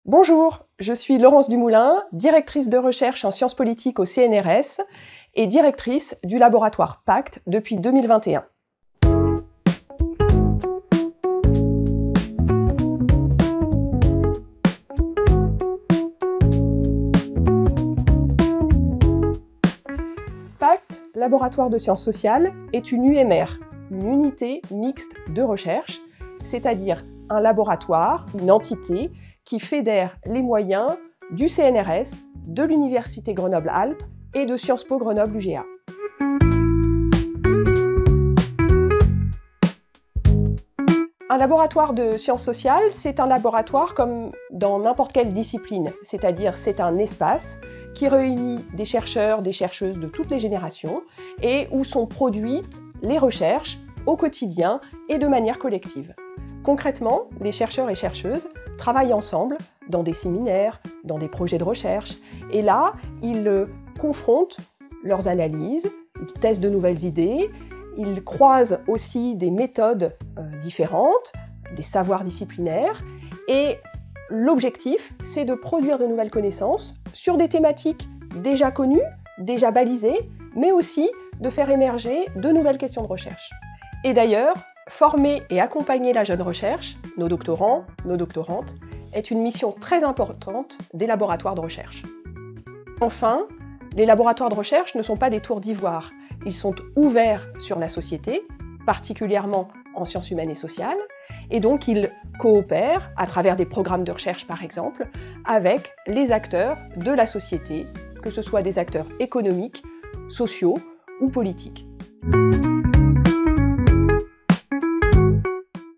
Bonjour, je suis Laurence Dumoulin, directrice de recherche en sciences politiques au CNRS et directrice du laboratoire PACT depuis 2021. PACT, Laboratoire de sciences sociales, est une UMR, une unité mixte de recherche, c'est-à-dire un laboratoire, une entité qui fédère les moyens du CNRS, de l'Université Grenoble-Alpes et de Sciences Po Grenoble-UGA. Un laboratoire de sciences sociales, c'est un laboratoire comme dans n'importe quelle discipline, c'est-à-dire c'est un espace qui réunit des chercheurs, des chercheuses de toutes les générations et où sont produites les recherches au quotidien et de manière collective. Concrètement, les chercheurs et chercheuses travaillent ensemble dans des séminaires, dans des projets de recherche, et là, ils confrontent leurs analyses, ils testent de nouvelles idées, ils croisent aussi des méthodes différentes, des savoirs disciplinaires, et l'objectif, c'est de produire de nouvelles connaissances sur des thématiques déjà connues, déjà balisées, mais aussi de faire émerger de nouvelles questions de recherche. Et d'ailleurs, former et accompagner la jeune recherche, nos doctorants, nos doctorantes, est une mission très importante des laboratoires de recherche. Enfin, les laboratoires de recherche ne sont pas des tours d'ivoire. Ils sont ouverts sur la société, particulièrement en sciences humaines et sociales, et donc ils coopèrent, à travers des programmes de recherche par exemple, avec les acteurs de la société, que ce soit des acteurs économiques, sociaux ou politiques.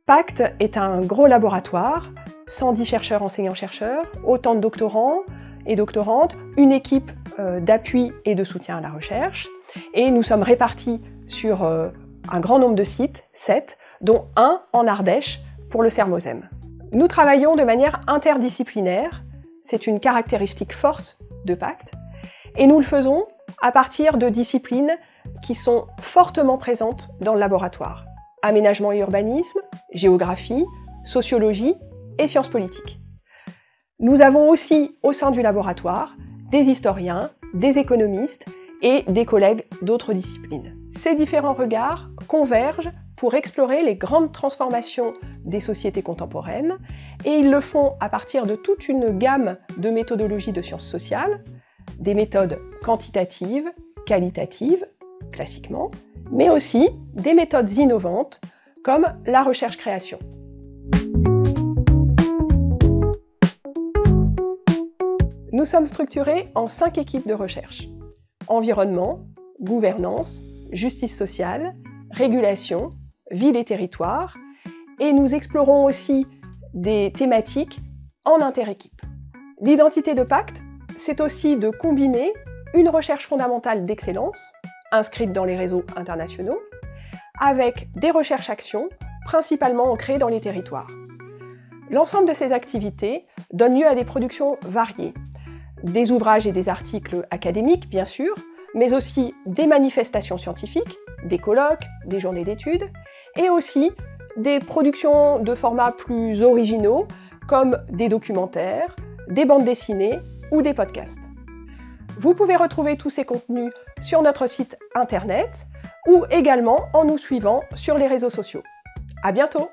PACT est un gros laboratoire, 110 chercheurs, enseignants-chercheurs, autant de doctorants et doctorantes, une équipe d'appui et de soutien à la recherche. Et nous sommes répartis sur un grand nombre de sites, 7, dont un en Ardèche pour le Sermozem. Nous travaillons de manière interdisciplinaire, c'est une caractéristique forte de PACT, et nous le faisons à partir de disciplines qui sont fortement présentes dans le laboratoire. Aménagement et urbanisme, géographie, sociologie et sciences politiques. Nous avons aussi au sein du laboratoire des historiens, des économistes et des collègues d'autres disciplines. Ces différents regards convergent pour explorer les grandes transformations des sociétés contemporaines et ils le font à partir de toute une gamme de méthodologies de sciences sociales, des méthodes quantitatives, qualitatives, classiquement, mais aussi des méthodes innovantes comme la recherche-création. Nous sommes structurés en 5 équipes de recherche. Environnement, gouvernance, justice sociale, régulation, ville et territoire, et nous explorons aussi des thématiques en inter-équipe. L'identité de PACT, c'est aussi de combiner une recherche fondamentale d'excellence, inscrite dans les réseaux internationaux, avec des recherches-actions, principalement ancrées dans les territoires. L'ensemble de ces activités donne lieu à des productions variées, des ouvrages et des articles académiques, bien sûr, mais aussi des manifestations scientifiques, des colloques, des journées d'études, et aussi des productions de formats plus originaux, comme des documentaires, des bandes dessinées ou des podcasts. Vous pouvez retrouver tous ces contenus sur notre site internet ou également en nous suivant sur les réseaux sociaux. À bientôt!